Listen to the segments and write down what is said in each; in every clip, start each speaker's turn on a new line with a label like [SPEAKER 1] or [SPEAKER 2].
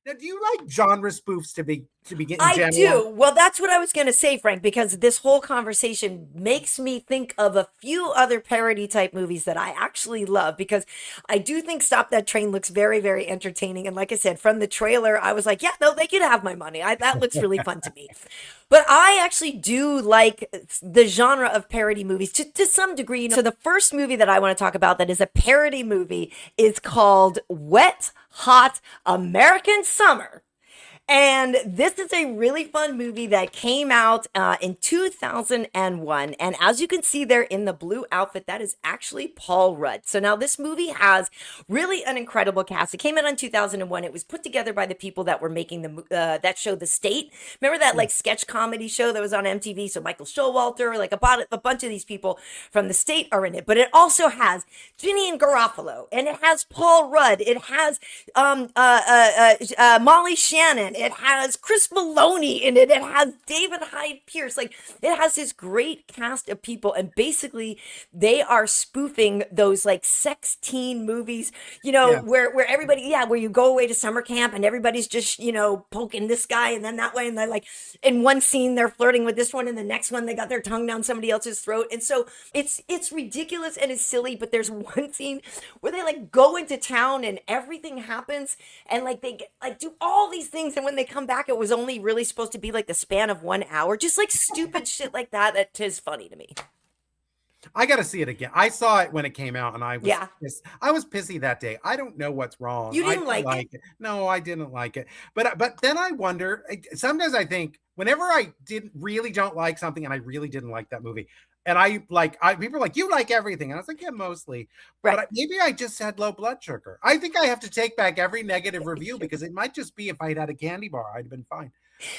[SPEAKER 1] Now, do you like genre spoofs to begin in
[SPEAKER 2] I
[SPEAKER 1] general?
[SPEAKER 2] do. Well, that's what I was going to say, Frank, because this whole conversation makes me think of a few other parody type movies that I actually love because I do think Stop That Train looks very, very entertaining. And like I said, from the trailer, I was like, yeah, no, they could have my money. That looks really fun to me. But I actually do like the genre of parody movies to some degree. So the first movie that I want to talk about that is a parody movie is called Wet Hot American Summer. And this is a really fun movie that came out in 2001. And as you can see there in the blue outfit, that is actually Paul Rudd. So now this movie has really an incredible cast. It came out in 2001. It was put together by the people that were making that show The State. Remember that
[SPEAKER 1] Yeah.
[SPEAKER 2] like sketch comedy show that was on MTV? So Michael Showalter, like a bunch of these people from The State are in it. But it also has Ginny and Garofalo, and it has Paul Rudd. It has Molly Shannon. It has Chris Maloney in it. It has David Hyde Pierce. Like it has this great cast of people, and basically they are spoofing those like sex teen movies,
[SPEAKER 1] Yeah.
[SPEAKER 2] where everybody, yeah, where you go away to summer camp and everybody's just poking this guy and then that way, and they're like in one scene they're flirting with this one, and the next one they got their tongue down somebody else's throat, and so it's ridiculous and it's silly. But there's one scene where they like go into town and everything happens, and like they get like do all these things, and when they come back it was only really supposed to be like the span of 1 hour, just like stupid shit like that. That is funny to me.
[SPEAKER 1] I got to see it again. I saw it when it came out, and
[SPEAKER 2] Yeah.
[SPEAKER 1] I was pissy that day. I don't know what's wrong.
[SPEAKER 2] You
[SPEAKER 1] I
[SPEAKER 2] didn't
[SPEAKER 1] didn't
[SPEAKER 2] like it?
[SPEAKER 1] like it. No, I didn't like it. But then I wonder. Sometimes I think whenever I didn't really don't like something, and I really didn't like that movie, and people are like, you like everything, and I was like, yeah, mostly. But
[SPEAKER 2] Right.
[SPEAKER 1] maybe I just had low blood sugar. I think I have to take back every negative review because it might just be if I had had a candy bar, I'd have been fine.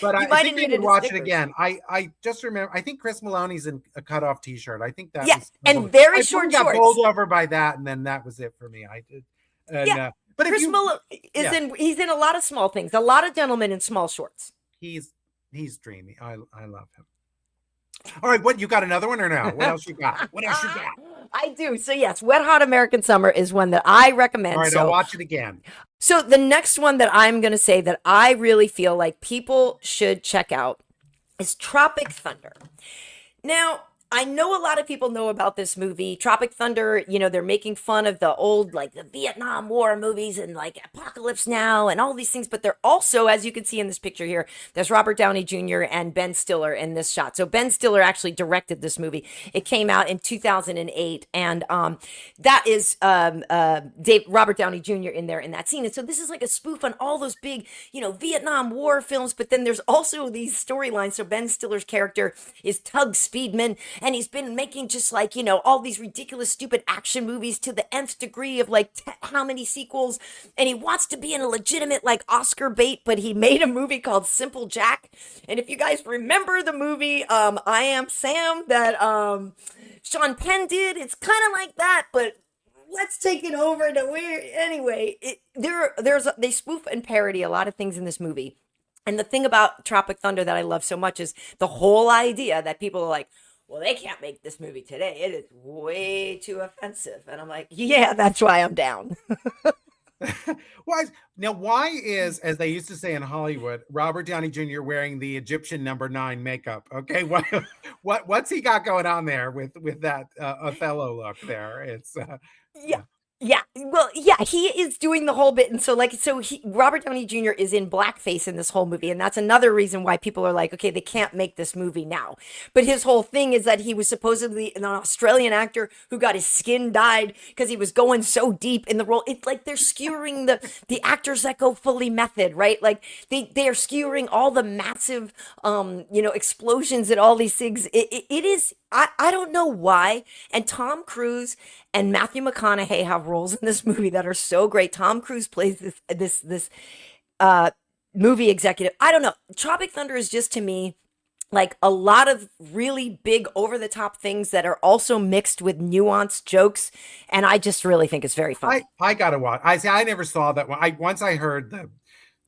[SPEAKER 1] But
[SPEAKER 2] You
[SPEAKER 1] I
[SPEAKER 2] might have
[SPEAKER 1] think I would
[SPEAKER 2] needed a
[SPEAKER 1] watch it
[SPEAKER 2] Snickers.
[SPEAKER 1] again. I just remember. I think Chris Maloney's in a cutoff T-shirt. I think that
[SPEAKER 2] Yeah,
[SPEAKER 1] was.
[SPEAKER 2] and very
[SPEAKER 1] I probably
[SPEAKER 2] short
[SPEAKER 1] got bowled
[SPEAKER 2] shorts.
[SPEAKER 1] over by that, and then that was it for me. I did, and
[SPEAKER 2] Yeah,
[SPEAKER 1] but if
[SPEAKER 2] Chris
[SPEAKER 1] you,
[SPEAKER 2] Muller is
[SPEAKER 1] yeah,
[SPEAKER 2] in. He's in a lot of small things. A lot of gentlemen in small shorts.
[SPEAKER 1] he's he's dreamy. I love him. All right, what you got another one or no? What else you got? What else you got?
[SPEAKER 2] I do. So yes, Wet Hot American Summer is one that I
[SPEAKER 1] All
[SPEAKER 2] recommend.
[SPEAKER 1] right, I'll
[SPEAKER 2] So
[SPEAKER 1] watch it again.
[SPEAKER 2] so the next one that I'm going to say that I really feel like people should check out is Tropic Thunder. Now, I know a lot of people know about this movie. Tropic Thunder, they're making fun of the old, like the Vietnam War movies and like Apocalypse Now and all these things. But they're also, as you can see in this picture here, there's Robert Downey Jr. and Ben Stiller in this shot. So Ben Stiller actually directed this movie. It came out in 2008. And that is Robert Downey Jr. in there in that scene. And so this is like a spoof on all those big, Vietnam War films. But then there's also these storylines. So Ben Stiller's character is Tug Speedman, and he's been making just like all these ridiculous stupid action movies to the nth degree of like how many sequels, and he wants to be in a legitimate like Oscar bait, but he made a movie called Simple Jack. And if you guys remember the movie I Am Sam that Sean Penn did, it's kind of like that, but let's take it over to where anyway they spoof and parody a lot of things in this movie. And the thing about Tropic Thunder that I love so much is the whole idea that people are like, well, they can't make this movie today. It is way too offensive. And I'm like, yeah, that's why I'm down.
[SPEAKER 1] Why now? Why is, as they used to say in Hollywood, Robert Downey Jr. wearing the Egyptian #9 makeup? Okay, what's he got going on there with that Othello look there? It's
[SPEAKER 2] Yeah. Yeah. Well, yeah, he is doing the whole bit. And so Robert Downey Jr. is in blackface in this whole movie. And that's another reason why people are like, okay, they can't make this movie now. But his whole thing is that he was supposedly an Australian actor who got his skin dyed because he was going so deep in the role. It's like they're skewering the actors that go fully method, right? Like they are skewering all the massive explosions and all these things. It is I don't know why. And Tom Cruise and Matthew McConaughey have roles in this movie that are so great. Tom Cruise plays this uh movie executive. I don't know. Tropic Thunder is just to me like a lot of really big over the top things that are also mixed with nuanced jokes, and I just really think it's very funny.
[SPEAKER 1] I gotta watch. I see. I never saw that one. Once I heard the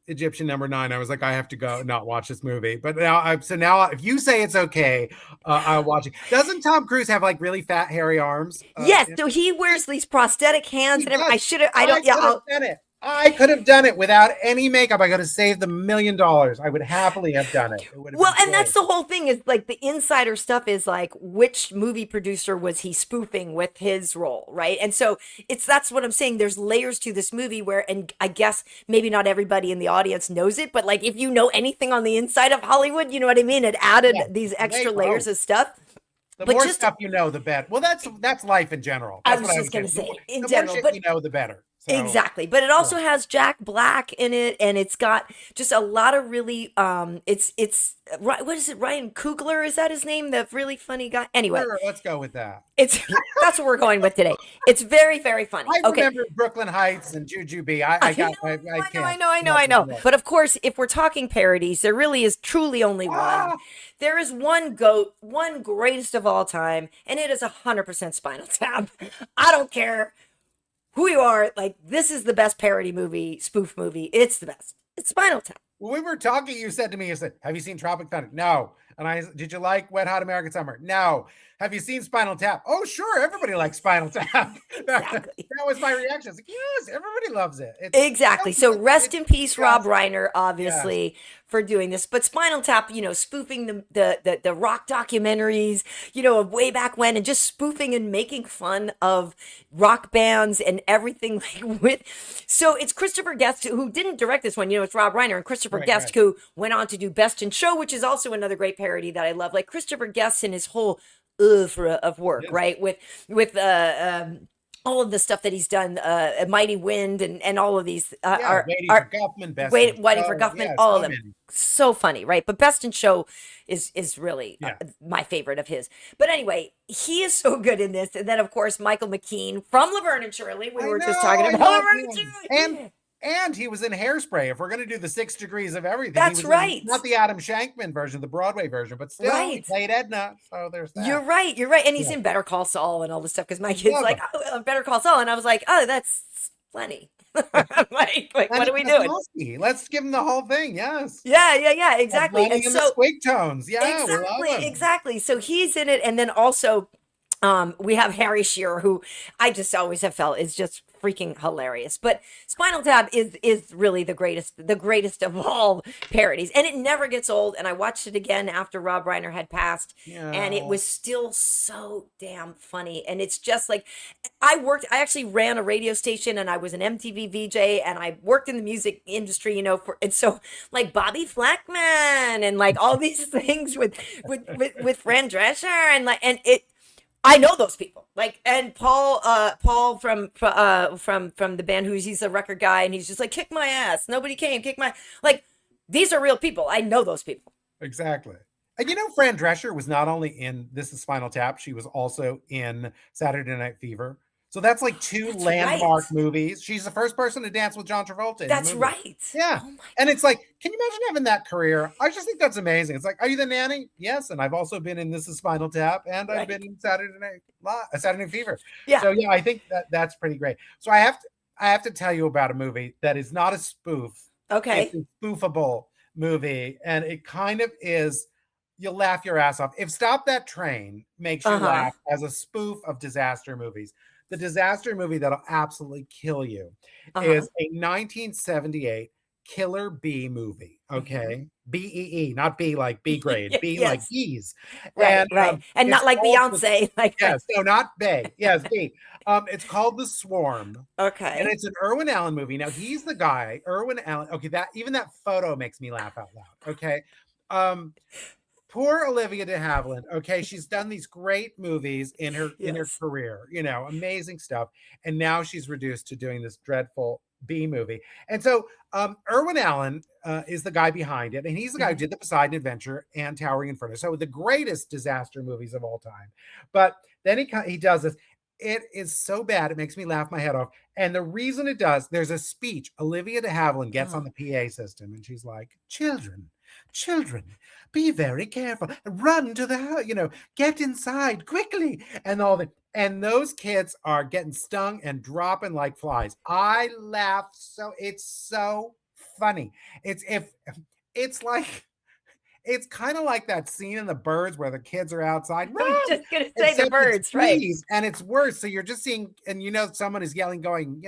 [SPEAKER 1] Egyptian #9, I was like, I have to go not watch this movie. But now if you say it's okay, I'll watch it. Doesn't Tom Cruise have like really fat, hairy arms?
[SPEAKER 2] Yes, so he wears these prosthetic hands
[SPEAKER 1] He
[SPEAKER 2] and everything.
[SPEAKER 1] does.
[SPEAKER 2] I should have. I
[SPEAKER 1] I
[SPEAKER 2] don't. Yeah,
[SPEAKER 1] could have said it. I could have done it without any makeup. I could have saved the $1 million. I would happily have done it. It would have
[SPEAKER 2] Well,
[SPEAKER 1] been
[SPEAKER 2] and
[SPEAKER 1] great.
[SPEAKER 2] that's the whole thing is like the insider stuff is like which movie producer was he spoofing with his role, right? And so that's what I'm saying. There's layers to this movie where, and I guess maybe not everybody in the audience knows it, but like if you know anything on the inside of Hollywood, you know what I mean? It added
[SPEAKER 1] Yeah,
[SPEAKER 2] these
[SPEAKER 1] way
[SPEAKER 2] extra
[SPEAKER 1] gross.
[SPEAKER 2] layers of stuff.
[SPEAKER 1] The
[SPEAKER 2] But
[SPEAKER 1] more
[SPEAKER 2] just,
[SPEAKER 1] stuff you know, the better. Well, that's life in general.
[SPEAKER 2] I
[SPEAKER 1] That's
[SPEAKER 2] was
[SPEAKER 1] what I
[SPEAKER 2] just
[SPEAKER 1] would
[SPEAKER 2] gonna
[SPEAKER 1] say.
[SPEAKER 2] say in
[SPEAKER 1] The more
[SPEAKER 2] general,
[SPEAKER 1] shit
[SPEAKER 2] but
[SPEAKER 1] you know, the better. So
[SPEAKER 2] exactly, but it
[SPEAKER 1] yeah.
[SPEAKER 2] also has Jack Black in it, and it's got just a lot of really it's what is it? Ryan Coogler, is that his name? The really funny guy. Anyway,
[SPEAKER 1] Sure, let's go with that.
[SPEAKER 2] it's that's what we're going with today. It's very very funny.
[SPEAKER 1] I
[SPEAKER 2] Okay,
[SPEAKER 1] remember Brooklyn Heights and Jujubee.
[SPEAKER 2] I know,
[SPEAKER 1] I can't.
[SPEAKER 2] I
[SPEAKER 1] Not this
[SPEAKER 2] know.
[SPEAKER 1] way.
[SPEAKER 2] But of course, if we're talking parodies, there really is truly only one.
[SPEAKER 1] Ah,
[SPEAKER 2] There is one GOAT, one greatest of all time, and it is 100% Spinal Tap. I don't care who you are, like this is the best parody movie, spoof movie. It's the best. It's Spinal Tap.
[SPEAKER 1] when we were talking, you said to me, you said, "Have you seen Tropic Thunder?" No. And I did you like Wet Hot American Summer? No. Have you seen Spinal Tap? Oh, sure. Everybody likes Spinal Tap. that
[SPEAKER 2] Exactly.
[SPEAKER 1] was my reaction. I was like, yes, everybody loves it. It's
[SPEAKER 2] Exactly. So rest
[SPEAKER 1] it's
[SPEAKER 2] in peace, Rob
[SPEAKER 1] just
[SPEAKER 2] Reiner,
[SPEAKER 1] yes.
[SPEAKER 2] obviously, for doing this. But Spinal Tap, spoofing the rock documentaries, of way back when, and just spoofing and making fun of rock bands and everything like with. So it's Christopher Guest who didn't direct this one. It's Rob Reiner and Christopher
[SPEAKER 1] Right,
[SPEAKER 2] Guest
[SPEAKER 1] right.
[SPEAKER 2] who went on to do Best in Show, which is also another great parody that I love. Like Christopher Guest and his whole oeuvre of work,
[SPEAKER 1] Yes.
[SPEAKER 2] right? With all of the stuff that he's done, Mighty Wind and all of these
[SPEAKER 1] Yeah, Waiting for
[SPEAKER 2] are
[SPEAKER 1] Guffman, Best in
[SPEAKER 2] Waiting for
[SPEAKER 1] Show.
[SPEAKER 2] Guffman,
[SPEAKER 1] Yeah,
[SPEAKER 2] all of
[SPEAKER 1] so
[SPEAKER 2] them.
[SPEAKER 1] many.
[SPEAKER 2] So funny, right? But Best in Show is really
[SPEAKER 1] Yeah.
[SPEAKER 2] my favorite of his. But anyway, he is so good in this. And then of course Michael McKean from Laverne and Shirley. We
[SPEAKER 1] I
[SPEAKER 2] were
[SPEAKER 1] know,
[SPEAKER 2] just talking
[SPEAKER 1] I
[SPEAKER 2] about
[SPEAKER 1] love
[SPEAKER 2] Laverne and
[SPEAKER 1] him.
[SPEAKER 2] Shirley.
[SPEAKER 1] And he was in Hairspray. If we're going to do the 6 degrees of everything, he
[SPEAKER 2] That's
[SPEAKER 1] was in
[SPEAKER 2] right.
[SPEAKER 1] not the Adam Shankman version, the Broadway version, but still he
[SPEAKER 2] Right.
[SPEAKER 1] played Edna. So there's that.
[SPEAKER 2] You're right. You're right. And he's
[SPEAKER 1] Yeah.
[SPEAKER 2] in Better Call Saul and all this stuff because my kid's
[SPEAKER 1] Love
[SPEAKER 2] like,
[SPEAKER 1] him.
[SPEAKER 2] oh, Better Call Saul. And I was like, oh, that's plenty. like
[SPEAKER 1] And
[SPEAKER 2] what are we
[SPEAKER 1] he's
[SPEAKER 2] doing?
[SPEAKER 1] Kowalski. Let's give him the whole thing. Yes.
[SPEAKER 2] Yeah,
[SPEAKER 1] And
[SPEAKER 2] exactly.
[SPEAKER 1] running
[SPEAKER 2] And
[SPEAKER 1] in the
[SPEAKER 2] so
[SPEAKER 1] squeak tones. Yeah, we love him.
[SPEAKER 2] exactly. So he's in it, and then also we have Harry Shearer, who I just always have felt is just freaking hilarious. But Spinal Tap is really the greatest of all parodies, and it never gets old. And I watched it again after Rob Reiner had passed, and it
[SPEAKER 1] Yeah.
[SPEAKER 2] was still so damn funny. And it's just like I actually ran a radio station, and I was an MTV VJ, and I worked in the music industry, and so like Bobby Flackman and like all these things with Fran Drescher and it. I know those people, like, and Paul from the band, he's a record guy, and he's just like, kick my ass. Nobody came, kick my, like, these are real people. I know those people.
[SPEAKER 1] Exactly. And Fran Drescher was not only in This Is Spinal Tap, she was also in Saturday Night Fever. So that's like two
[SPEAKER 2] That's
[SPEAKER 1] landmark
[SPEAKER 2] right.
[SPEAKER 1] movies. She's the first person to dance with John Travolta in the
[SPEAKER 2] That's
[SPEAKER 1] movie.
[SPEAKER 2] right.
[SPEAKER 1] Yeah.
[SPEAKER 2] Oh my.
[SPEAKER 1] And it's like, can you imagine having that career? I just think that's amazing. It's like, are you the nanny? Yes. And I've also been in This Is Spinal Tap, and I've
[SPEAKER 2] Right.
[SPEAKER 1] been in Saturday Night Fever.
[SPEAKER 2] Yeah.
[SPEAKER 1] So yeah, I think that's pretty great. So I have to tell you about a movie that is not a spoof.
[SPEAKER 2] Okay.
[SPEAKER 1] It's a spoofable movie, and it kind of is. You'll laugh your ass off. If Stop That Train makes you laugh as a spoof of disaster movies, the disaster movie that'll absolutely kill you is a 1978 killer bee movie. Okay. BEE, not B like B grade, B like
[SPEAKER 2] Yes.
[SPEAKER 1] bees.
[SPEAKER 2] Right. And
[SPEAKER 1] it's
[SPEAKER 2] not like
[SPEAKER 1] called
[SPEAKER 2] Beyonce. Like,
[SPEAKER 1] yes, no, not Bay. Yes, B. It's called The Swarm. And
[SPEAKER 2] okay.
[SPEAKER 1] it's an Irwin Allen movie. Now he's the guy, Irwin Allen. Okay, that photo makes me laugh out loud. Okay. Poor Olivia de Havilland. Okay, she's done these great movies in her
[SPEAKER 2] Yes.
[SPEAKER 1] career, amazing stuff. And now she's reduced to doing this dreadful B movie. And so Irwin Allen is the guy behind it, and he's the guy who did The Poseidon Adventure and Towering Inferno. So the greatest disaster movies of all time. But then he does this. It is so bad, it makes me laugh my head off. And the reason it does, there's a speech. Olivia de Havilland gets on the PA system, and she's like, children, be very careful. Run to the house, get inside quickly. And all that. And those kids are getting stung and dropping like flies. I laugh it's so funny. It's kind of like that scene in The Birds where the kids are outside.
[SPEAKER 2] I was just gonna say
[SPEAKER 1] Except
[SPEAKER 2] the
[SPEAKER 1] it's
[SPEAKER 2] birds, right?
[SPEAKER 1] bees, and it's worse. So you're just seeing, and someone is yelling, going,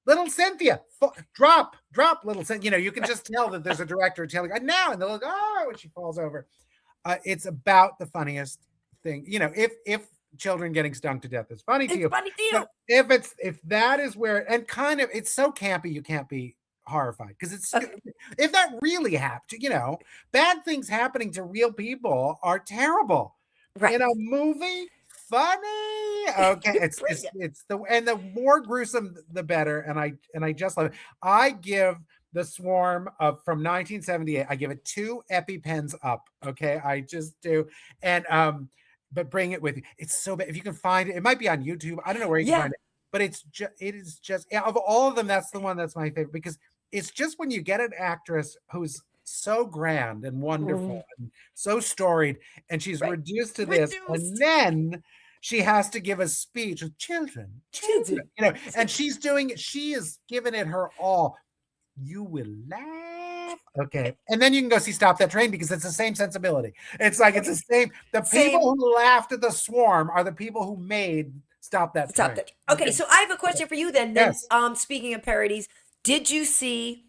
[SPEAKER 1] little Cynthia, drop, little Cynthia. You know, you can just tell that there's a director telling now, and they'll look, oh, when she falls over. It's about the funniest thing. You know, if children getting stung to death is funny to you,
[SPEAKER 2] funny to you.
[SPEAKER 1] but if that is where, and kind of, it's so campy, you can't be horrified because it's if that really happened, you know, bad things happening to real people are terrible.
[SPEAKER 2] Right.
[SPEAKER 1] In a movie, funny. Okay, it's the more gruesome the better, and I just love it. I give The Swarm from 1978. I give it 2 EpiPens up. Okay, I just do, and but bring it with you. It's so bad. If you can find it, it might be on YouTube. I don't know where you can find it, but it is just of all of them, that's the one that's my favorite because it's just when you get an actress who's so grand and wonderful and so storied, and she's reduced to this, and then she has to give a speech with children, you know, and she is giving it her all. You will laugh. Okay. And then you can go see Stop That Train because it's the same sensibility. It's like, it's the same. The people who laughed at The Swarm are the people who made Stop That Train.
[SPEAKER 2] Okay. So I have a question for you then. Yes. Speaking of parodies, did you see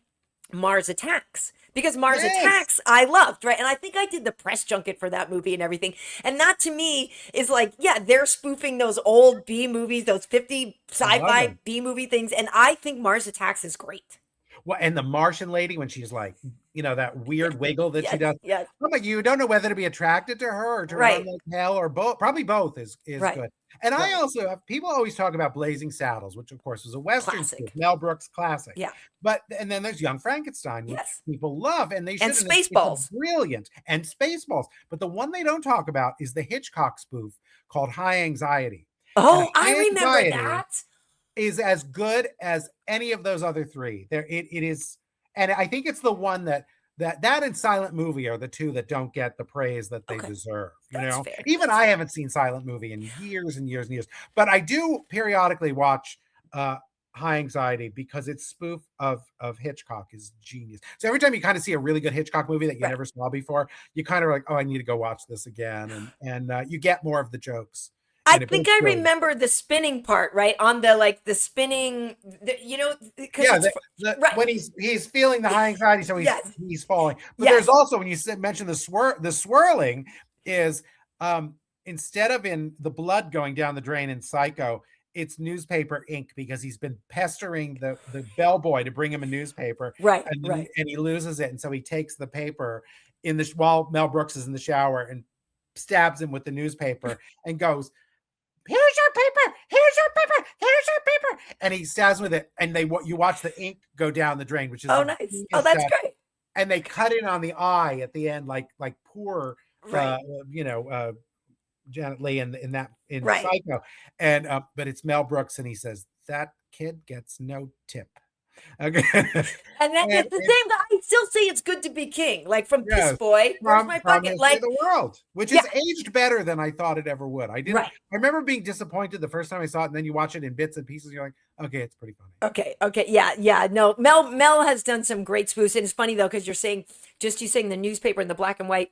[SPEAKER 2] Mars Attacks? Because Mars Attacks, I loved, right? And I think I did the press junket for that movie and everything. And that to me is like, yeah, they're spoofing those old B movies, those 50 sci-fi B movie things. And I think Mars Attacks is great.
[SPEAKER 1] Well, and the Martian lady, when she's like, you know, that weird wiggle that she does.
[SPEAKER 2] Yes.
[SPEAKER 1] I'm like, you don't know whether to be attracted to her or to run like hell, or both. Probably both is good. And I also have, people always talk about Blazing Saddles, which of course was a Western spoof, Mel Brooks classic.
[SPEAKER 2] Yeah.
[SPEAKER 1] But and then there's Young Frankenstein, which people love, and they should.
[SPEAKER 2] And Spaceballs,
[SPEAKER 1] brilliant, and Spaceballs. But the one they don't talk about is the Hitchcock spoof called High Anxiety.
[SPEAKER 2] Oh, I remember that.
[SPEAKER 1] Is as good as any of those other 3. There, it is, and I think it's the one that and Silent Movie are the 2 that don't get the praise that they deserve. You know, even I haven't seen Silent Movie in years and years and years, but I do periodically watch High Anxiety because its spoof of Hitchcock is genius. So every time you kind of see a really good Hitchcock movie that you never saw before, you kind of like, oh, I need to go watch this again, and you get more of the jokes.
[SPEAKER 2] I think I remember the spinning part, right? On the the spinning, you know,
[SPEAKER 1] when he's feeling the high anxiety, so he's falling. But there's also, when you mentioned the swirling is instead of in the blood going down the drain in Psycho, it's newspaper ink because he's been pestering the bellboy to bring him a newspaper, and he loses it, and so he takes the paper while Mel Brooks is in the shower and stabs him with the newspaper and goes, here's your paper, here's your paper, here's your paper, and he stabs with it, and you watch the ink go down the drain, which is
[SPEAKER 2] nice. Oh, that's great.
[SPEAKER 1] And they cut in on the eye at the end, like poor Janet Leigh in Psycho, and but it's Mel Brooks, and he says that kid gets no tip. Okay.
[SPEAKER 2] And then it's the same that I still say it's good to be king, like from Piss Boy. Where's my bucket?
[SPEAKER 1] Like the world, which is aged better than I thought it ever would. I didn't. I remember being disappointed the first time I saw it, and then you watch it in bits and pieces, and you're like, okay, it's pretty funny.
[SPEAKER 2] Okay, yeah. No, Mel has done some great spoofs, and it's funny though because you're saying the newspaper in the black and white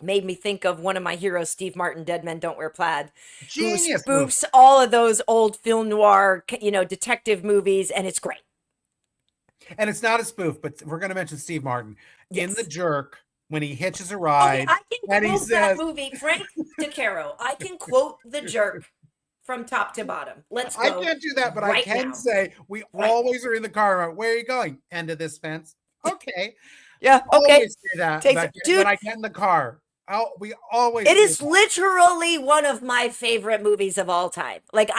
[SPEAKER 2] made me think of one of my heroes, Steve Martin, Dead Men Don't Wear Plaid,
[SPEAKER 1] Genius
[SPEAKER 2] who spoofs all of those old film noir, detective movies, and it's great.
[SPEAKER 1] And it's not a spoof, but we're going to mention Steve Martin in The Jerk when he hitches a ride.
[SPEAKER 2] I can quote that movie, Frank DeCaro. I can quote The Jerk from top to bottom. Let's go.
[SPEAKER 1] I can't do that, but I can say we always are in the car. Where are you going? End of this fence. Okay.
[SPEAKER 2] Yeah. Okay.
[SPEAKER 1] Always say that. When I get in the car. We always.
[SPEAKER 2] It is literally one of my favorite movies of all time. Like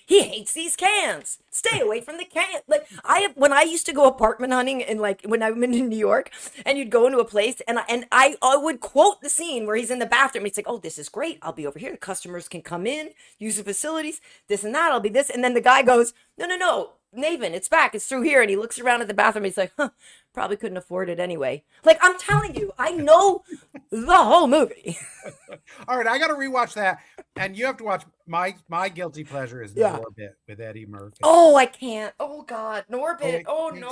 [SPEAKER 2] he hates these cans. Stay away from the can. Like when I used to go apartment hunting and when I'm in New York, and you'd go into a place and I would quote the scene where he's in the bathroom. It's like, oh, this is great. I'll be over here. The customers can come in, use the facilities, this and that. I'll be this. And then the guy goes, no, Naven, it's back. It's through here. And he looks around at the bathroom. He's like, huh, Probably couldn't afford it anyway. Like, I'm telling you, I know the whole movie.
[SPEAKER 1] All right, I got to rewatch that, and you have to watch my guilty pleasure is
[SPEAKER 2] Yeah.
[SPEAKER 1] Norbit with Eddie Murphy.
[SPEAKER 2] Oh, I can't. Oh God,
[SPEAKER 1] Oh,
[SPEAKER 2] Norbit.
[SPEAKER 1] it
[SPEAKER 2] Oh
[SPEAKER 1] makes me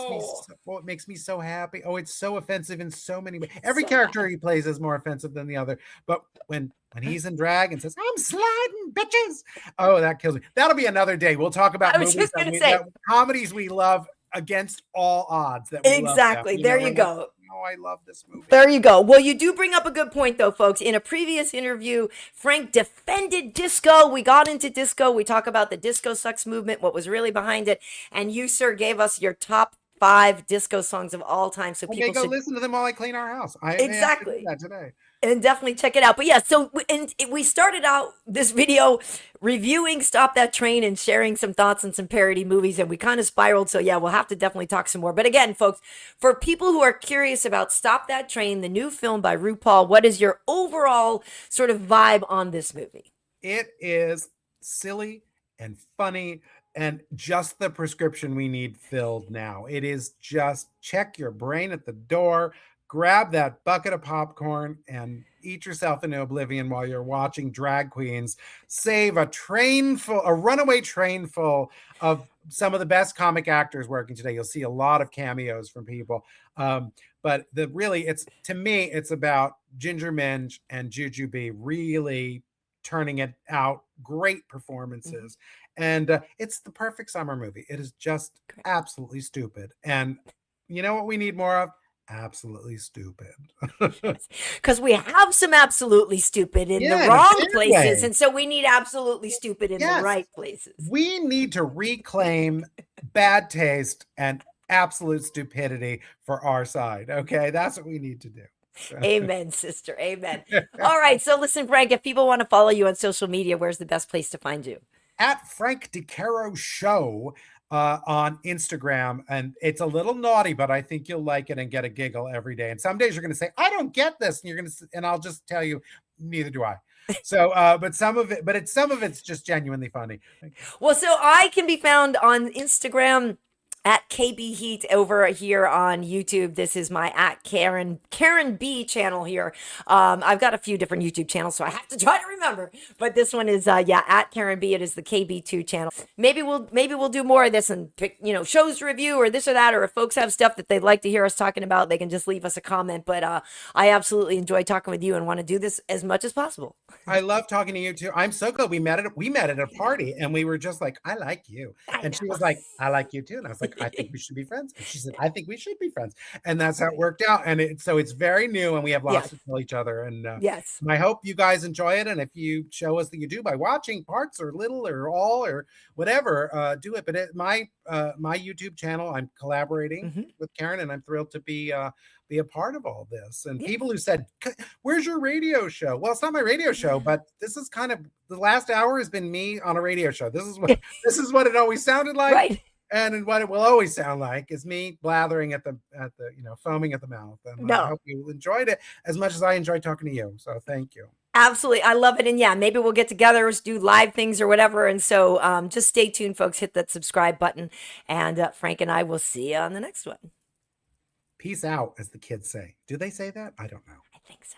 [SPEAKER 2] no.
[SPEAKER 1] it makes me so happy. Oh, it's so offensive in so many ways. Every
[SPEAKER 2] So
[SPEAKER 1] character
[SPEAKER 2] bad.
[SPEAKER 1] he plays is more offensive than the other. But when he's in drag and says, "I'm sliding, bitches," oh, that kills me. That'll be another day. We'll talk about
[SPEAKER 2] I was
[SPEAKER 1] movies
[SPEAKER 2] just gonna
[SPEAKER 1] that
[SPEAKER 2] say.
[SPEAKER 1] comedies we love against all odds that we love them.
[SPEAKER 2] Exactly.
[SPEAKER 1] You know,
[SPEAKER 2] There
[SPEAKER 1] we're
[SPEAKER 2] you
[SPEAKER 1] like,
[SPEAKER 2] go.
[SPEAKER 1] "Oh, I love this movie."
[SPEAKER 2] There you go. Well, you do bring up a good point, though, folks. In a previous interview, Frank defended disco. We got into disco. We talk about the disco sucks movement, what was really behind it. And you, sir, gave us your top 5 disco songs of all time. So
[SPEAKER 1] I may
[SPEAKER 2] people
[SPEAKER 1] go
[SPEAKER 2] should.
[SPEAKER 1] listen to them while I clean our house. I may have to do
[SPEAKER 2] Exactly.
[SPEAKER 1] that today.
[SPEAKER 2] And definitely check it out. But yeah, so and we started out this video reviewing Stop That Train and sharing some thoughts on some parody movies, and we kind of spiraled. So yeah, we'll have to definitely talk some more. But again, folks, for people who are curious about Stop That Train, the new film by RuPaul, what is your overall sort of vibe on this movie?
[SPEAKER 1] It is silly and funny and just the prescription we need filled now. It is just check your brain at the door, grab that bucket of popcorn, and eat yourself into oblivion while you're watching drag queens save a runaway train full of some of the best comic actors working today. You'll see a lot of cameos from people. But it's to me, it's about Ginger Minj and Juju B really turning it out. Great performances. And it's the perfect summer movie. It is just absolutely stupid. And you know what we need more of? Absolutely stupid.
[SPEAKER 2] Because we have some absolutely stupid in the
[SPEAKER 1] Yeah, in a
[SPEAKER 2] wrong
[SPEAKER 1] bad
[SPEAKER 2] places.
[SPEAKER 1] way.
[SPEAKER 2] And so we need absolutely stupid in the
[SPEAKER 1] Yes.
[SPEAKER 2] right places.
[SPEAKER 1] We need to reclaim bad taste and absolute stupidity for our side. Okay. That's what we need to do.
[SPEAKER 2] Amen, sister. Amen. All right. So listen, Frank, if people want to follow you on social media, where's the best place to find you?
[SPEAKER 1] At Frank DeCaro Show on Instagram. And it's a little naughty, but I think you'll like it and get a giggle every day. And some days you're going to say, I don't get this. And and I'll just tell you, neither do I. So, but some of it's just genuinely funny.
[SPEAKER 2] Well, so I can be found on Instagram at KB Heat over here on YouTube. This is my at Karyn B channel here. I've got a few different YouTube channels, so I have to try to remember. But this one is at Karyn B. It is the KB2 channel. Maybe we'll do more of this and pick shows to review or this or that. Or if folks have stuff that they'd like to hear us talking about, they can just leave us a comment. But I absolutely enjoy talking with you and want to do this as much as possible.
[SPEAKER 1] I love talking to you too. I'm so glad we met at a party and we were just like, I like you. And she was like, I like you too. And I was like, I think we should be friends. And she said, I think we should be friends. And that's how it worked out. And so it's very new and we have lots to tell each other. And
[SPEAKER 2] yes.
[SPEAKER 1] I hope you guys enjoy it. And if you show us that you do by watching parts or little or all or whatever, do it. But my YouTube channel, I'm collaborating with Karyn and I'm thrilled to be a part of all this. And people who said, where's your radio show? Well, it's not my radio show, but this is kind of the last hour has been me on a radio show. This is what it always sounded like.
[SPEAKER 2] Right.
[SPEAKER 1] And what it will always sound like is me blathering at the foaming at the mouth. And I hope you enjoyed it as much as I enjoyed talking to you. So thank you.
[SPEAKER 2] Absolutely. I love it. And yeah, maybe we'll get together, do live things or whatever. And so just stay tuned, folks. Hit that subscribe button. And Frank and I will see you on the next one.
[SPEAKER 1] Peace out, as the kids say. Do they say that? I don't know.
[SPEAKER 2] I think so.